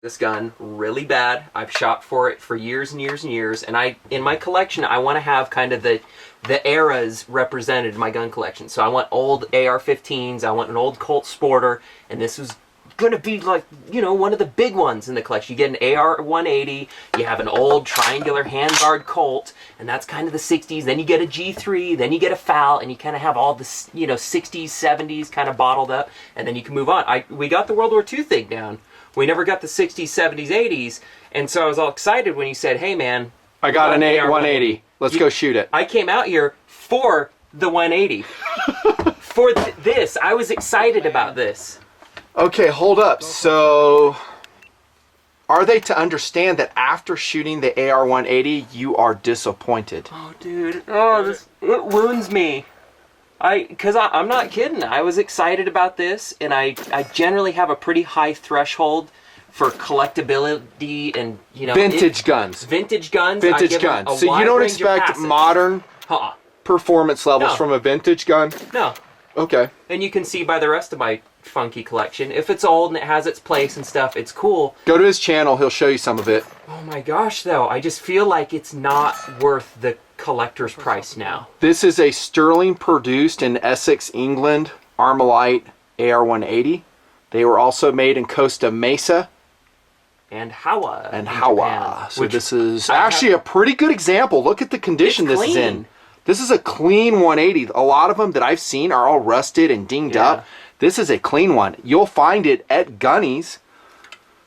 this gun really bad. I've shopped for it for years and years and years, and in my collection I want to have kind of the eras represented in my gun collection. So I want old AR-15s, I want an old Colt Sporter, and this was going to be like, you know, one of the big ones in the collection. You get an AR-180, you have an old triangular handguard Colt, and that's kind of the 60s. Then you get a G3, then you get a FAL, and you kind of have all this, you know, 60s, 70s kind of bottled up, and then you can move on. We got the World War II thing down. We never got the 60s, 70s, 80s, and so I was all excited when you said, hey man, I got an AR-180. Let's go shoot it. I came out here for the 180. For this. I was excited about this. Okay, hold up. So, are they to understand that after shooting the AR-180, you are disappointed? Oh, dude. Oh, it wounds me. Because I'm not kidding. I was excited about this, and I generally have a pretty high threshold for collectability and, you know... Vintage guns. Vintage guns. Vintage guns. So you don't expect modern performance levels from a vintage gun? No. Okay. And you can see by the rest of my funky collection, if it's old and it has its place and stuff, it's cool. Go to his channel, he'll show you some of it. Oh my gosh, though. I just feel like it's not worth the collector's price now. This is a Sterling produced in Essex, England, Armalite AR-180. They were also made in Costa Mesa. And Hawa. And Hawa. So this is actually a pretty good example. Look at the condition this is in. This is a clean 180. A lot of them that I've seen are all rusted and dinged up. This is a clean one. You'll find it at Gunnies.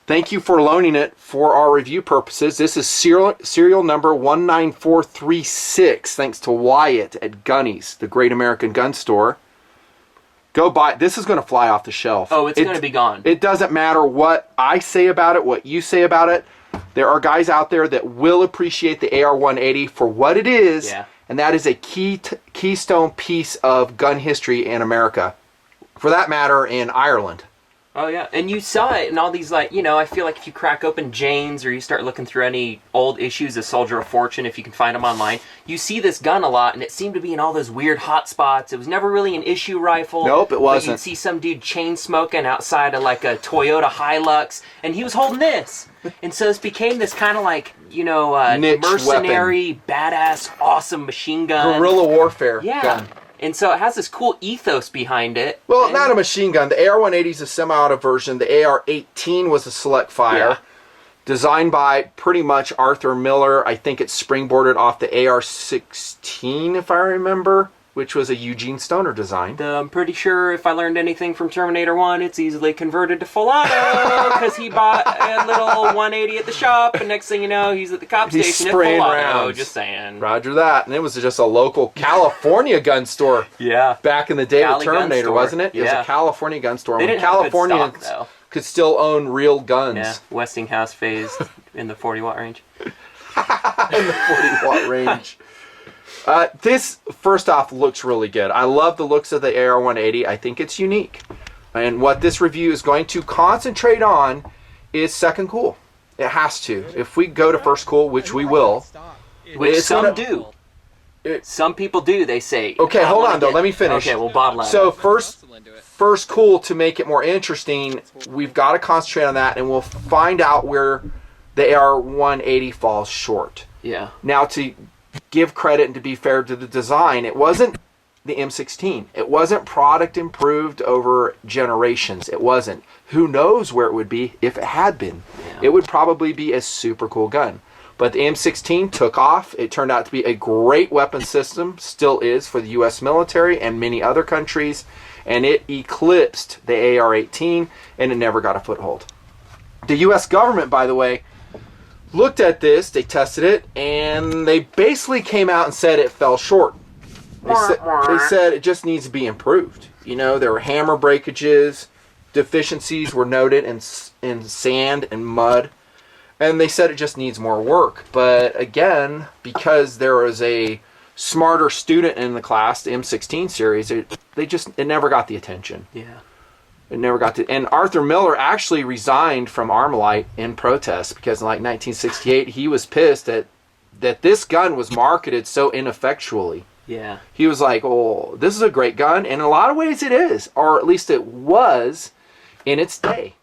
Thank you for loaning it for our review purposes. This is serial number 19436, thanks to Wyatt at Gunnies, the great American gun store. Go buy it. This is going to fly off the shelf. Oh, it's going to be gone. It doesn't matter what I say about it, what you say about it. There are guys out there that will appreciate the AR-180 for what it is, and that is a keystone piece of gun history in America. For that matter, in Ireland. Oh, yeah. And you saw it in all these, like, you know, I feel like if you crack open Jane's or you start looking through any old issues of Soldier of Fortune, if you can find them online, you see this gun a lot, and it seemed to be in all those weird hot spots. It was never really an issue rifle. Nope, it wasn't. But you'd see some dude chain smoking outside of, like, a Toyota Hilux, and he was holding this. And so this became this kind of, like, you know, mercenary, badass, awesome machine gun. Guerrilla warfare gun. And so it has this cool ethos behind it. Well, not a machine gun. The AR-180 is a semi-auto version. The AR-18 was a select fire. Designed by pretty much Arthur Miller. I think it's springboarded off the AR-16, if I remember, which was a Eugene Stoner design. I'm pretty sure if I learned anything from Terminator 1, it's easily converted to full auto, because he bought a little 180 at the shop, and next thing you know, he's at the cop station at full auto, just saying. Roger that. And it was just a local California gun store back in the day with Terminator, wasn't it? It was a California gun store. They didn't Californians have good stock, though. Could still own real guns. Yeah, Westinghouse phased in the 40-watt range. In the 40-watt range. This, first off, looks really good. I love the looks of the AR-180. I think it's unique. And what this review is going to concentrate on is second cool. It has to. If we go to first cool, which we will. Which some do. Some people do, they say. Okay, hold on, though. Let me finish. Okay, we'll bottle out. So first cool, to make it more interesting, we've got to concentrate on that, and we'll find out where the AR-180 falls short. Yeah. Now, to give credit and to be fair to the design, it wasn't the M16. It wasn't product improved over generations. It wasn't. Who knows where it would be if it had been. Yeah. It would probably be a super cool gun. But the M16 took off. It turned out to be a great weapon system, still is, for the U.S. military and many other countries, and it eclipsed the AR-18, and it never got a foothold. The U.S. government, by the way, looked at this, they tested it, and they basically came out and said it fell short. They said it just needs to be improved. You know, there were hammer breakages, deficiencies were noted in sand and mud, and they said it just needs more work. But again, because there was a smarter student in the class, the M16 series, it never got the attention. Yeah. It never got to, and Arthur Miller actually resigned from Armalite in protest because in like 1968 he was pissed that this gun was marketed so ineffectually. Yeah. He was like, "Oh, this is a great gun," and in a lot of ways it is, or at least it was in its day.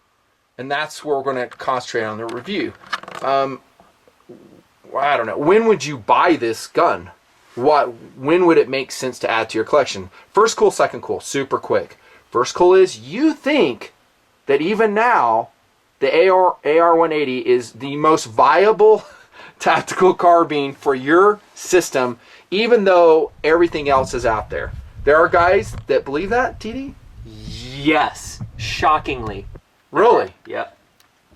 and that's where we're going to concentrate on the review. I don't know. When would you buy this gun? When would it make sense to add to your collection? First cool, second cool, super quick. First cool is you think that even now the AR-180 is the most viable tactical carbine for your system, even though everything else is out there. There are guys that believe that, TD? Yes, shockingly. Really? Yep.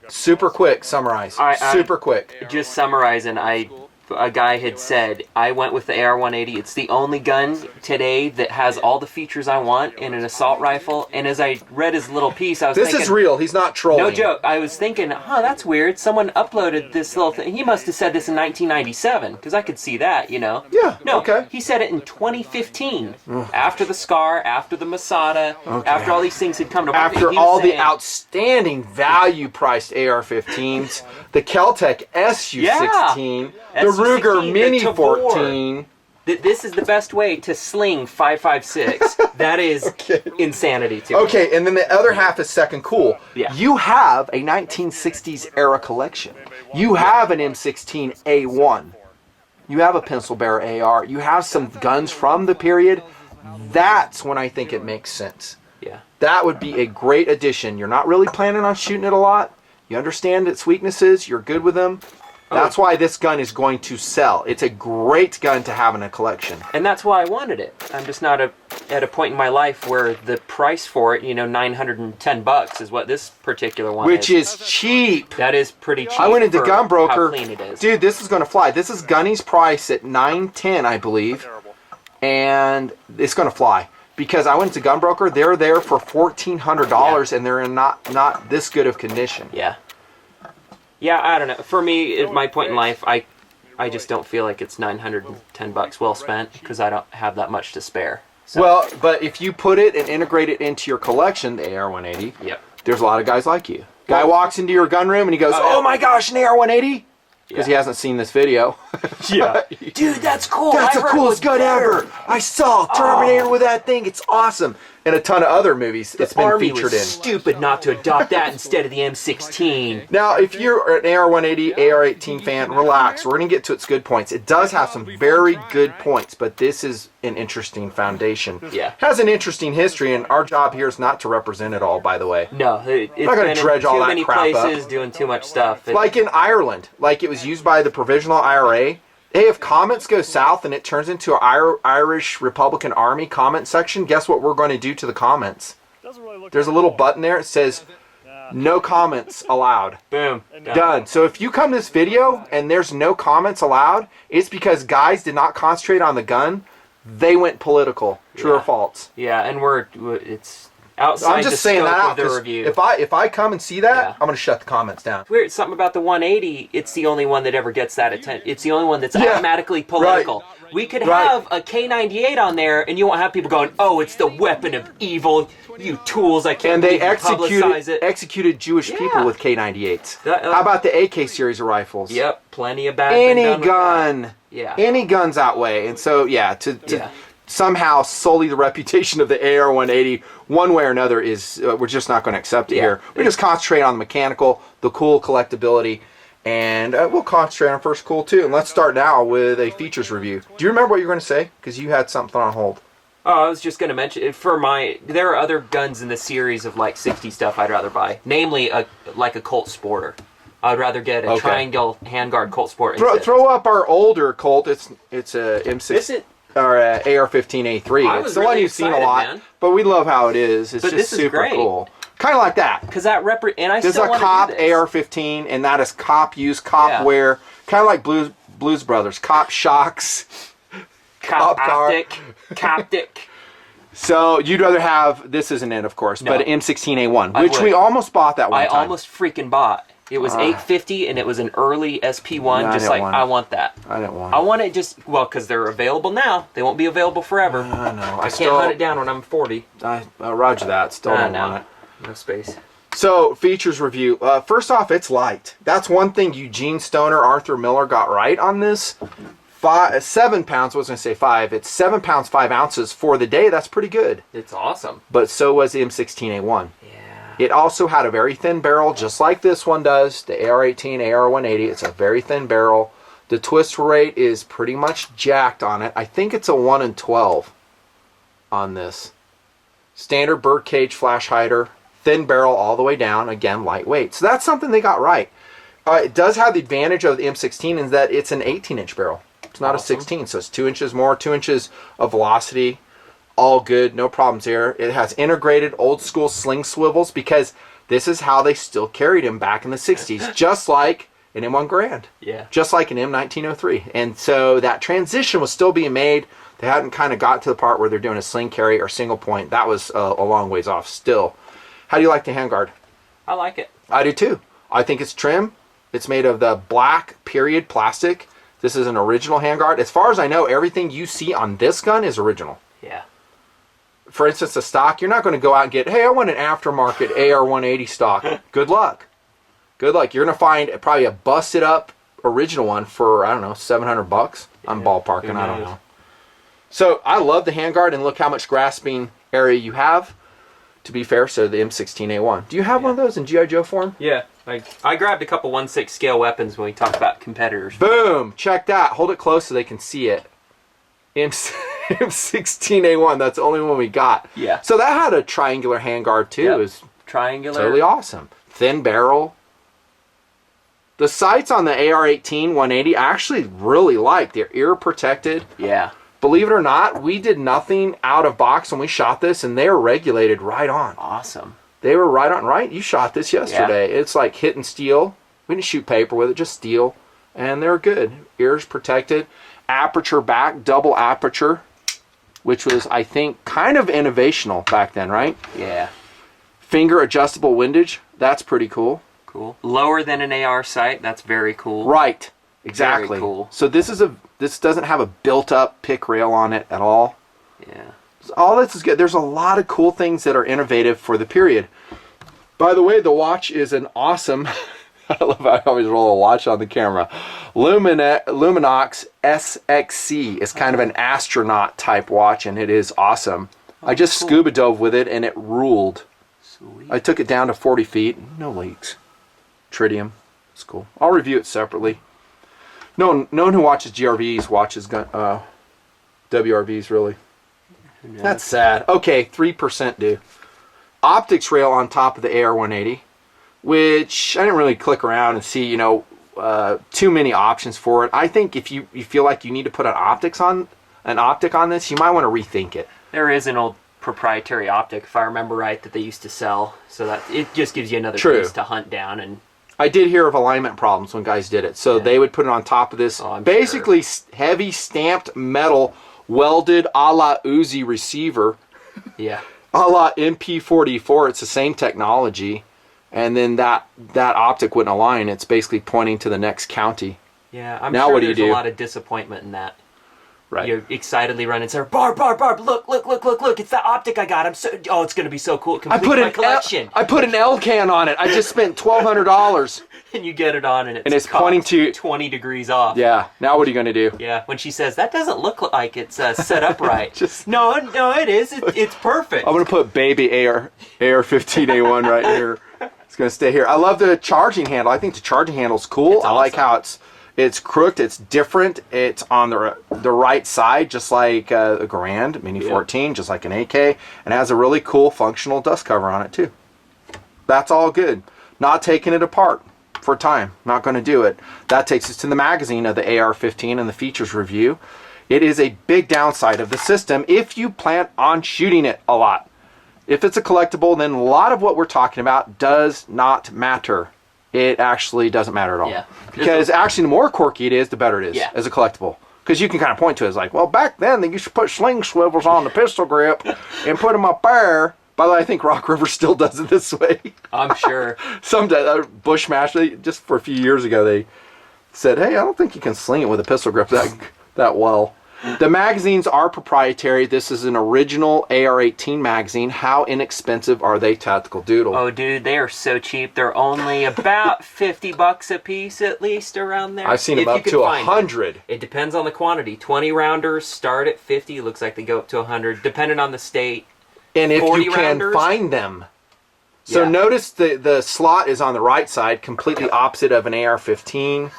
Super quick, summarize. Super quick. Just summarizing, a guy had said, I went with the AR-180. It's the only gun today that has all the features I want in an assault rifle. And as I read his little piece, I was thinking... This is real. He's not trolling. No joke. I was thinking, that's weird. Someone uploaded this little thing. He must have said this in 1997, because I could see that, you know? Yeah, no, okay. He said it in 2015, after the SCAR, after the Masada, after all these things had come to market. After all the outstanding value-priced AR-15s, the Keltec SU-16, the Ruger Mini 14. This is the best way to sling 5.56. That is insanity to me. Okay, and then the other half is second cool. Yeah. You have a 1960s era collection. You have an M16A1. You have a pencil barrel AR. You have some guns from the period. That's when I think it makes sense. Yeah. That would be a great addition. You're not really planning on shooting it a lot. You understand its weaknesses. You're good with them. That's why this gun is going to sell. It's a great gun to have in a collection. And that's why I wanted it. I'm just not at a point in my life where the price for it, $910 is what this particular one Which is cheap. That is pretty cheap. I went into Gun Broker. How clean it is. Dude, this is going to fly. This is Gunny's price at $910, I believe. And it's going to fly. Because I went to Gun Broker, they're there for $1,400 and they're in not this good of condition. Yeah. Yeah, I don't know. For me, at my point in life, I just don't feel like it's $910 well spent because I don't have that much to spare. So. Well, but if you put it and integrate it into your collection, the AR-180, there's a lot of guys like you. Guy walks into your gun room and he goes, "Oh my gosh, an AR-180?" Because he hasn't seen this video. Dude, that's cool. That's the coolest gun ever. I saw Terminator with that thing. It's awesome. And a ton of other movies it's been featured in. Stupid not to adopt that instead of the M16. Now, if you're an AR-180, AR-18 fan, relax. We're going to get to its good points. It does have some very good points, but this is an interesting foundation. Yeah. Has an interesting history, and our job here is not to represent it all, by the way. No, it's not going to dredge all that too many crap places up. Doing too much stuff. Like in Ireland, like it was used by the Provisional IRA. Hey, if comments go south and it turns into an Irish Republican Army comment section, guess what we're going to do to the comments? There's a little button there. It says, no comments allowed. Boom. Done. So if you come to this video and there's no comments allowed, it's because guys did not concentrate on the gun. They went political. True or false? Yeah, and it's outside I'm just the saying scope that out, of the review. If I come and see that, I'm going to shut the comments down. Weird, something about the 180, it's the only one that ever gets that attention. It's the only one that's automatically political. Right. We could have a K98 on there, and you won't have people going, "Oh, it's the weapon of evil, you tools, I can't believe you publicize it." executed Jewish people with K98s. How about the AK series of rifles? Yep, plenty of bad. Any gun. Yeah. Any guns outweigh. And so, to somehow sully the reputation of the AR-180 one way or another is, we're just not going to accept it here. We just concentrate on the mechanical, the cool collectability, and we'll concentrate on first cool too. And let's start now with a features review. Do you remember what you were going to say? Because you had something on hold. Oh, I was just going to mention, there are other guns in the series of like 60 stuff I'd rather buy. Namely, like a Colt Sporter. I'd rather get a triangle handguard Colt Sporter. Throw up our older Colt. It's a M6 or a AR-15A3. It's the one you've seen a lot, man. But we love how it is. It's just super cool. Kind of like that. Because that and I There's still a want Cop to do this. AR-15, and that is Cop use, Cop wear. Kind of like Blues Brothers. Cop shocks. Cop Optic. So you'd rather have, this isn't it, of course, but an M16A1, which we almost bought that one time. I almost freaking bought. It was $850 and it was an early SP1. I want that. I didn't want it. I want it because they're available now. They won't be available forever. I know. I can't hunt it down when I'm 40. Roger that. Still don't want it. No space. So, features review. First off, it's light. That's one thing Eugene Stoner, Arthur Miller got right on this. 7 pounds, I was going to say 5. It's 7 pounds, 5 ounces for the day. That's pretty good. It's awesome. But so was the M16A1. Yeah. It also had a very thin barrel, just like this one does, the AR-18, AR-180. It's a very thin barrel. The twist rate is pretty much jacked on it. I think it's a 1 in 12 on this. Standard birdcage flash hider, thin barrel all the way down, again, lightweight. So that's something they got right. It does have the advantage of the M16 in that it's an 18-inch barrel. It's not a 16, so it's 2 inches more, 2 inches of velocity. All good, no problems here. It has integrated old school sling swivels because this is how they still carried him back in the 60s, just like an M1 Garand. Yeah. Just like an M1903. And so that transition was still being made. They hadn't kind of got to the part where they're doing a sling carry or single point. That was a long ways off still. How do you like the handguard? I like it. I do too. I think it's trim. It's made of the black period plastic. This is an original handguard. As far as I know, everything you see on this gun is original. Yeah. For instance, the stock, you're not going to go out and get, hey, I want an aftermarket AR-180 stock. Good luck. Good luck. You're going to find probably a busted up original one for, I don't know, $700. I'm ballparking. I don't know. So I love the handguard, and look how much grasping area you have. To be fair, so the M16A1. Do you have one of those in G.I. Joe form? Yeah. I grabbed a couple 1/6 scale weapons when we talked about competitors. Boom! Check that. Hold it close so they can see it. M16A1, that's the only one we got. Yeah. So that had a triangular handguard too. Yep. It was triangular. totally awesome. Thin barrel. The sights on the AR-18 180 I actually really like. They're ear protected. Yeah. Believe it or not, we did nothing out of box when we shot this, and they were regulated right on. Awesome. They were right on, right? You shot this yesterday. Yeah. It's like hitting steel. We didn't shoot paper with it, just steel. And they're good. Ears protected. Aperture back, double aperture, which was, I think, kind of innovational back then, right? Yeah. Finger adjustable windage. That's pretty cool. Cool. Lower than an AR sight. That's very cool. Right. Exactly. Very cool. So this doesn't have a built-up pick rail on it at all. Yeah. All this is good. There's a lot of cool things that are innovative for the period. By the way, the watch is an awesome... I love how I always roll a watch on the camera. Luminox SXC is kind of an astronaut type watch, and it is awesome. I just scuba dove with it, and it ruled. Sweet. I took it down to 40 feet. No leaks. Tritium. It's cool. I'll review it separately. No one who watches GRVs watches WRVs, really. That's sad. Okay, 3% do. Optics rail on top of the AR-180, which I didn't really click around and see, too many options for it. I think if you feel like you need to put an optic on this, you might want to rethink it. There is an old proprietary optic, if I remember right, that they used to sell, so that it just gives you another piece to hunt down. And I did hear of alignment problems when guys did it, so they would put it on top of this basically heavy stamped metal welded a la Uzi receiver. Yeah. A la MP44. It's the same technology. And then that optic wouldn't align. It's basically pointing to the next county. Yeah, I'm now sure what do there's you do? a lot of disappointment in that. Right. You excitedly run and say, Barb, look, it's that optic I got. It's going to be so cool. Complete my collection. I put an L can on it. I just spent $1,200. And you get it on, and it's pointing to 20 degrees off. Yeah. Now what are you going to do? Yeah. When she says that doesn't look like it's set up right. No, it is. It's perfect. I'm going to put baby AR-15A1 right here. It's going to stay here. I love the charging handle. I think the charging handle's cool. It's awesome. I like how it's crooked. It's different. It's on the right side, just like a Garand Mini 14, just like an AK, and it has a really cool functional dust cover on it too. That's all good. Not taking it apart for time. Not going to do it. That takes us to the magazine of the AR-15 and the features review. It is a big downside of the system if you plan on shooting it a lot. If it's a collectible, then a lot of what we're talking about does not matter. It actually doesn't matter at all. Yeah. Because actually the more quirky it is, the better it is as a collectible. Because you can kind of point to it as like, well, back then they used to put sling swivels on the pistol grip and put them up there. By the way, I think Rock River still does it this way. I'm sure. Bushmaster, just for a few years ago, they said, hey, I don't think you can sling it with a pistol grip that well. The magazines are proprietary. This is an original AR-18 magazine. How inexpensive are they, Tactical Doodle? Oh, dude, they are so cheap. They're only about $50 a piece, at least, around there. I've seen them up to 100. It depends on the quantity. 20 rounders start at 50. Looks like they go up to 100, depending on the state. And if 40 you can rounders, find them. So Yeah. notice the slot is on the right side, completely opposite of an AR-15.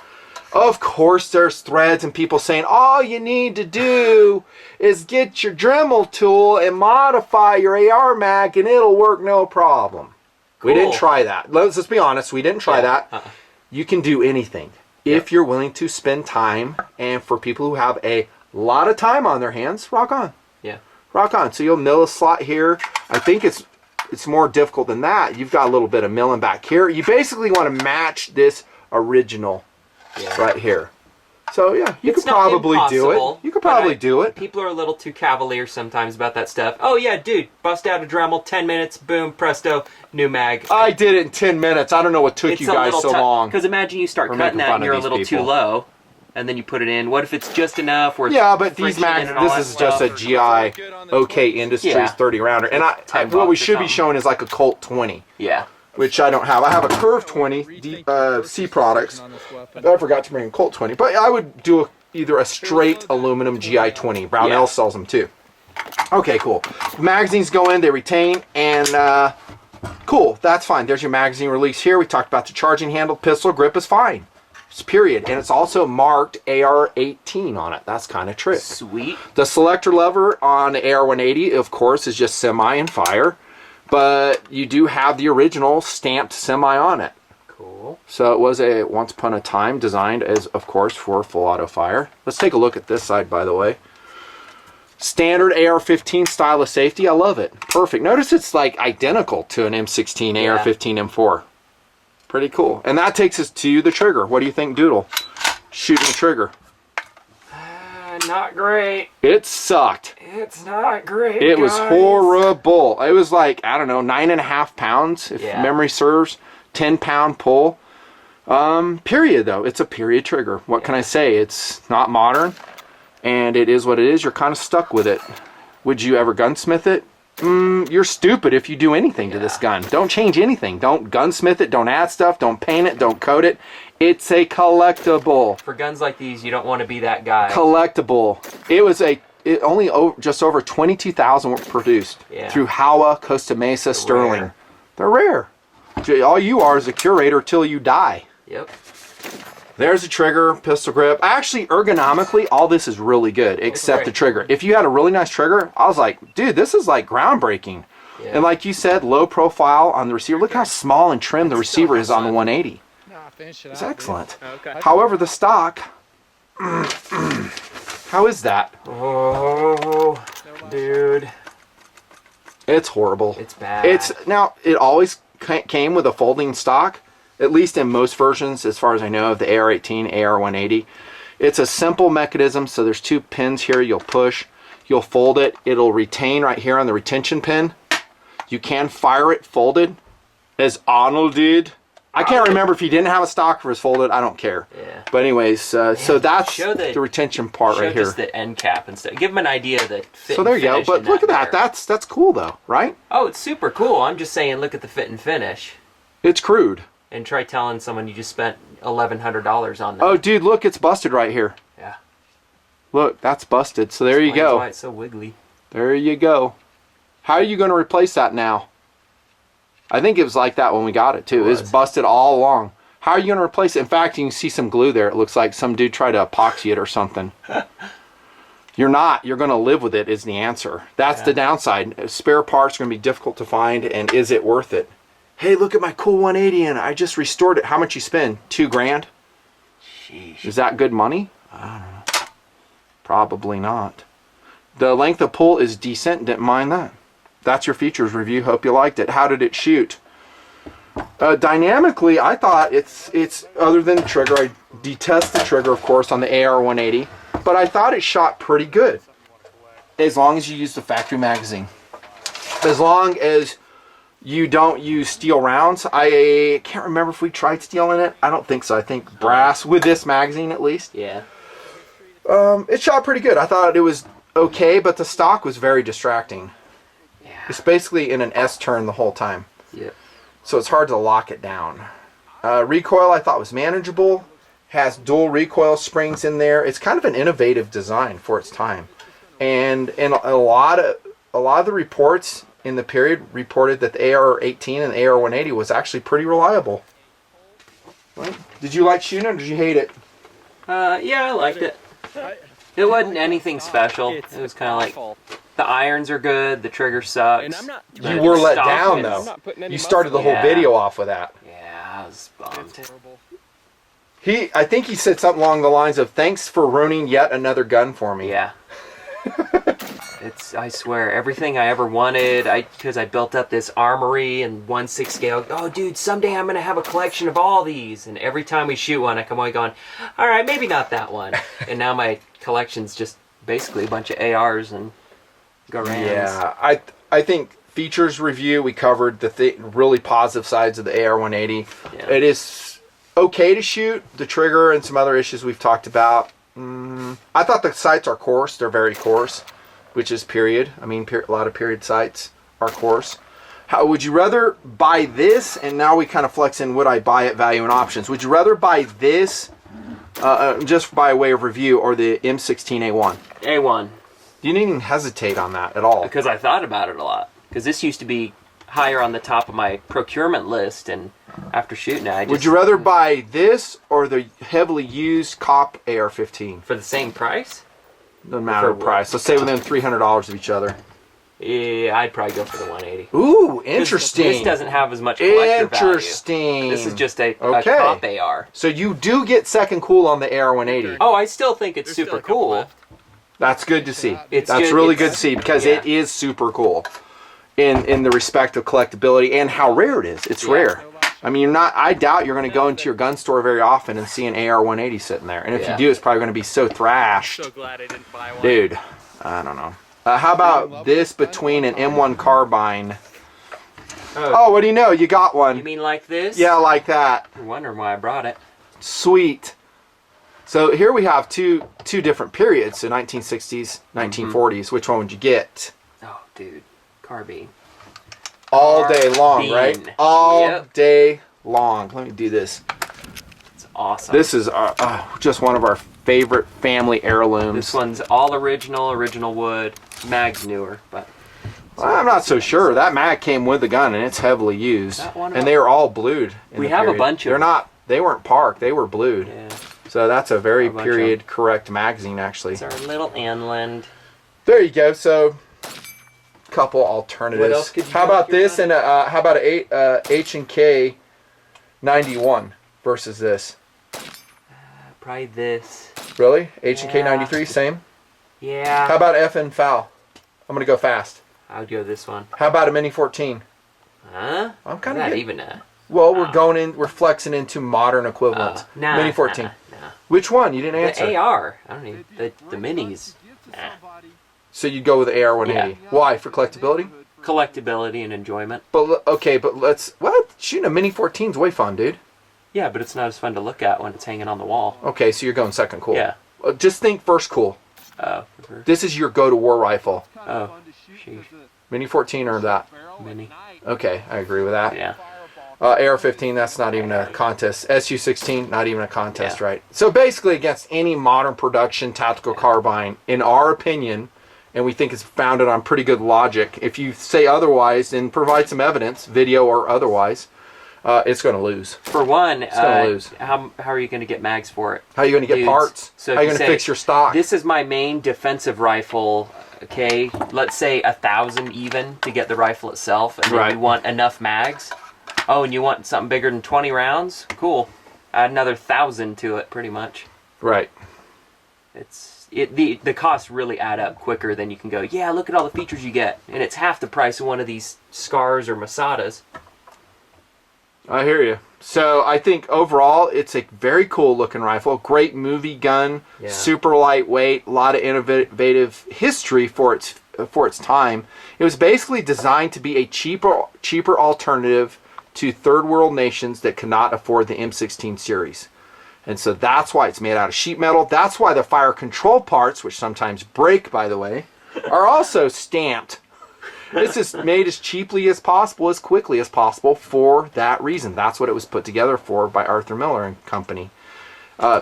Of course, there's threads and people saying, all you need to do is get your Dremel tool and modify your AR mag and it'll work no problem. We didn't Cool. try that. Let's just be honest, we didn't try that. You can do anything if you're willing to spend time, and for people who have a lot of time on their hands, rock on. Yeah. Rock on. So you'll mill a slot here. I think it's more difficult than that. You've got a little bit of milling back here. You basically want to match this original right here. So yeah, you could probably do it. You could probably do it. People are a little too cavalier sometimes about that stuff. Oh yeah, dude, bust out a Dremel, 10 minutes, boom, presto, new mag. I did it in 10 minutes. I don't know what took you guys so long. Because imagine you start We're cutting making that fun and of you're a these little too people. low, and then you put it in. What if it's just enough? Where Yeah, but these friction mags, and all this that is just a stuff? GI OK Industries 30 rounder. And what we should be showing is like a Colt 20. Yeah. Which I don't have. I have a Curve 20 C products. I forgot to bring a Colt 20. But I would do either a straight aluminum GI 20. Brownell sells them too. Okay, cool. Magazines go in, they retain, and cool, that's fine. There's your magazine release here. We talked about the charging handle. Pistol grip is fine. It's period. And it's also marked AR-18 on it. That's kind of trick. Sweet. The selector lever on the AR-180, of course, is just semi and fire. But you do have the original stamped semi on it. Cool. So it was a once upon a time designed as, of course, for full auto fire. Let's take a look at this side, by the way. Standard AR-15 style of safety. I love it. Perfect. Notice it's like identical to an M16 AR-15 M4. Pretty cool. And that takes us to the trigger. What do you think, Doodle? Shooting the trigger. Not great. It sucked. It's not great. It was horrible. It was like, I don't know, 9.5 pounds, if memory serves. 10-pound pull. Period, though. It's a period trigger. What can I say? It's not modern, and it is what it is. You're kind of stuck with it. Would you ever gunsmith it? You're stupid if you do anything to this gun. Don't change anything. Don't gunsmith it. Don't add stuff. Don't paint it. Don't coat it. It's a collectible. For guns like these, you don't want to be that guy. Collectible. Just over 22,000 were produced through Howa, Costa Mesa, Sterling. They're rare. All you are is a curator till you die. Yep. There's a trigger, pistol grip. Actually, ergonomically, all this is really good, except the trigger. If you had a really nice trigger, I was like, dude, this is like groundbreaking. Yeah. And like you said, low profile on the receiver. Look how small and trim the receiver is on the 180. It's excellent. Okay. However, the stock, how is that? Oh, dude. It's horrible. It's bad. Now, it always came with a folding stock, at least in most versions, as far as I know, of the AR-18, AR-180. It's a simple mechanism, so there's 2 pins here. You'll push, you'll fold it. It'll retain right here on the retention pin. You can fire it folded, as Arnold did. I can't remember if he didn't have a stock or was folded. I don't care. Yeah. But anyways, so that's the retention part right here. Just the end cap and stuff. Give them an idea of the fit. So there you go. But look at that. That's cool though, right? Oh, it's super cool. I'm just saying, look at the fit and finish. It's crude. And try telling someone you just spent $1,100 on that. Oh, dude, look, it's busted right here. Yeah. Look, that's busted. So there you go. Why it's so wiggly. There you go. How are you going to replace that now? I think it was like that when we got it too. It was busted all along. How are you going to replace it? In fact, you can see some glue there. It looks like some dude tried to epoxy it or something. You're not. You're going to live with it is the answer. That's the downside. Spare parts are going to be difficult to find, and is it worth it? Hey, look at my cool 180 and I just restored it. How much you spend? $2 grand? Sheesh. Is that good money? I don't know. Probably not. The length of pull is decent. Didn't mind that. That's your features review. Hope you liked it. How did it shoot? Dynamically, I thought it's other than the trigger. I detest the trigger, of course, on the AR-180, but I thought it shot pretty good. As long as you use the factory magazine. As long as you don't use steel rounds. I can't remember if we tried steel in it. I don't think so. I think brass, with this magazine at least. Yeah. It shot pretty good. I thought it was okay, but the stock was very distracting. Yeah. It's basically in an S turn the whole time. Yeah. So it's hard to lock it down. Recoil I thought was manageable. Has dual recoil springs in there. It's kind of an innovative design for its time. And a lot of the reports in the period reported that the AR-18 and the AR-180 was actually pretty reliable. Right? Did you like shooting it or did you hate it? Yeah, I liked it. It wasn't anything special. It was kind of like, the irons are good, the trigger sucks. You were let down though. You started the whole video off with that. Yeah, I was bummed. I think he said something along the lines of, "Thanks for ruining yet another gun for me." Yeah. I swear, everything I ever wanted, because I built up this armory and 1/6 scale. Oh, dude, someday I'm going to have a collection of all these. And every time we shoot one, I come away going, all right, maybe not that one. And now my collection's just basically a bunch of ARs and Garans. Yeah, I think features review, we covered the really positive sides of the AR-180. Yeah. It is okay to shoot. The trigger and some other issues we've talked about. I thought the sights are coarse. They're very coarse, which is period. I mean, a lot of period sights are coarse. How would you rather buy this? And now we kind of flex in, would I buy it, value and options. Would you rather buy this just by way of review or the M16A1? A1. You didn't even hesitate on that at all. Because I thought about it a lot. Because this used to be higher on the top of my procurement list, and after shooting it, Would you rather buy this or the heavily used COP AR-15? For the same price? Doesn't matter the price. Let's say within $300 of each other. Yeah, I'd probably go for the 180. Ooh, interesting. This doesn't have as much collector interesting value. This is just a okay. COP AR. So you do get second cool on the AR-180. Oh, I still think it's super cool. That's good to see. That's really good to see because it is super cool in the respect of collectability and how rare it is. It's rare. I mean, I doubt you're going to go into your gun store very often and see an AR-180 sitting there. And if you do, it's probably going to be so thrashed. So glad I didn't buy one. Dude, I don't know. How about this between an M1 carbine? Oh, what do you know? You got one. You mean like this? Yeah, like that. You're wondering why I brought it. Sweet. So here we have two different periods, so 1960s, 1940s. Which one would you get? Oh, dude. Carbine. All day long, right? All day long. Let me do this. It's awesome. This is just one of our favorite family heirlooms. This one's all original wood. Mag's newer, but... Well, I'm not so sure. That mag came with the gun, and it's heavily used. And they are all blued. We have a bunch of them. They weren't parked. They were blued. Yeah. So that's a very period correct magazine, actually. It's our little inland. There you go. So, couple alternatives. What else could you how about this and how about a H&K 91 versus this? Probably this. Really? H&K 93, same? Yeah. How about F and FAL? I'm gonna go fast. I'll go this one. How about a Mini 14? Huh? I'm kind not of even a. Well, we're flexing into modern equivalents. Mini 14. Nah. Which one? You didn't answer. The AR. I don't even. The minis. Nah. So you'd go with the AR-180. Yeah. Why? For collectability? Collectability and enjoyment. But what? Shooting a Mini 14's way fun, dude. Yeah, but it's not as fun to look at when it's hanging on the wall. Okay, so you're going second cool. Yeah. Just think first cool. Oh. This is your go-to-war rifle. Oh. Sheesh. Mini 14 or that? Mini. Okay, I agree with that. Yeah. AR-15, that's not even a contest. SU-16, not even a contest, right? So basically, against any modern production tactical carbine, in our opinion, and we think it's founded on pretty good logic, if you say otherwise, then provide some evidence, video or otherwise, it's going to lose. For one, it's going to lose. How are you going to get mags for it? How are you going to get parts? So how are you going to fix your stock? This is my main defensive rifle. Okay, let's say 1,000 even to get the rifle itself, and then you want enough mags. Oh, and you want something bigger than 20 rounds? Cool. Add another 1,000 to it, pretty much. Right. The costs really add up quicker than you can go, yeah, look at all the features you get. And it's half the price of one of these Scars or Masadas. I hear you. So I think overall it's a very cool looking rifle. Great movie gun. Yeah. Super lightweight. A lot of innovative history for its time. It was basically designed to be a cheaper alternative to third world nations that cannot afford the M16 series. And so that's why it's made out of sheet metal. That's why the fire control parts, which sometimes break, by the way, are also stamped. This is made as cheaply as possible, as quickly as possible for that reason. That's what it was put together for by Arthur Miller and Company.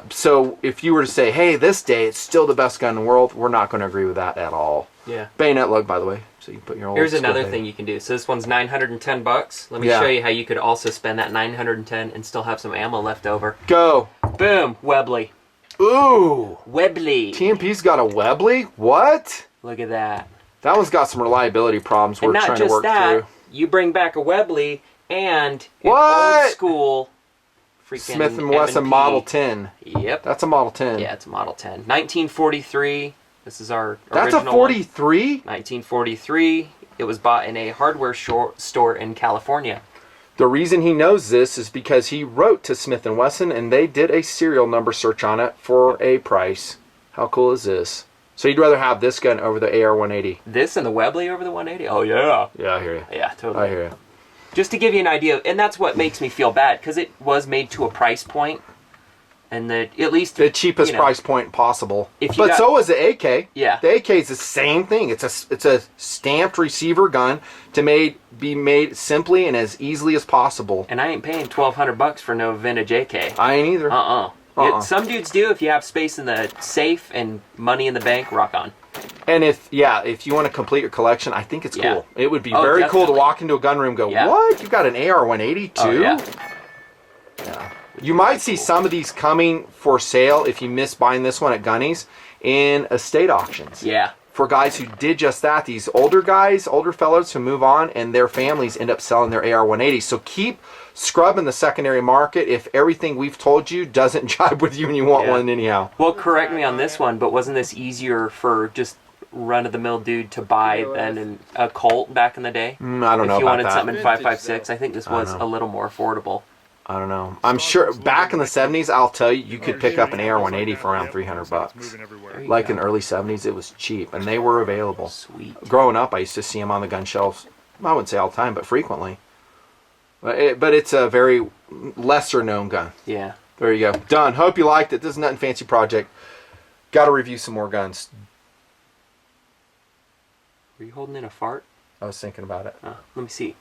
So if you were to say, hey, this day it's still the best gun in the world, we're not going to agree with that at all. Yeah. Bayonet lug, by the way. So you can put your old Here's school another bayonet. thing you can do. So this one's $910. Let me Yeah. show you how you could also spend that $910 and still have some ammo left over. Go. Boom, Webley. Ooh. Webley. TMP's got a Webley? What? Look at that. That one's got some reliability problems we're And not trying to just work that, through. you bring back a Webley and an What? old school freaking Smith & Wesson M&P. Model 10. Yep. That's a Model 10. Yeah, it's a Model 10. 1943. This is our That's a original one. 43? 1943. It was bought in a hardware store in California. The reason he knows this is because he wrote to Smith & Wesson and they did a serial number search on it for a price. How cool is this? So you'd rather have this gun over the AR-180? This and the Webley over the 180? Oh, yeah. Yeah, I hear you. Yeah, totally. I hear you. Just to give you an idea, and that's what makes me feel bad, because it was made to a price point, and that at least The cheapest you know, price point possible. If you But got- so is the AK. Yeah. The AK is the same thing. It's a stamped receiver gun to be made simply and as easily as possible. And I ain't paying $1,200 for no vintage AK. I ain't either. Some dudes do. If you have space in the safe and money in the bank, rock on. And if you want to complete your collection, I think it's Yeah. cool. It would be Oh, very cool to definitely. walk into a gun room and go, Yeah. what? You got an AR-180 too? Oh, yeah. You might see some of these coming for sale if you miss buying this one at Gunnies in estate auctions. Yeah. For guys who did just that, these older guys, older fellows who move on and their families end up selling their AR-180. So keep scrubbing the secondary market if everything we've told you doesn't jibe with you and you want Yeah. one anyhow. Well, correct me on this one, but wasn't this easier for just run-of-the-mill dude to buy than a Colt back in the day? I don't know If you about wanted that. something in 5.56, I think this was know. a little more affordable. I don't know. I'm sure back in the 70s, I'll tell you, you could pick up an AR-180 for around $300. Moving everywhere. Like in early 70s, it was cheap, and they were available. Sweet. Growing up, I used to see them on the gun shelves. I wouldn't say all the time, but frequently. But it's a very lesser known gun. Yeah. There you go. Done. Hope you liked it. This is Nut and Fancy Project. Got to review some more guns. Were you holding in a fart? I was thinking about it. Let me see.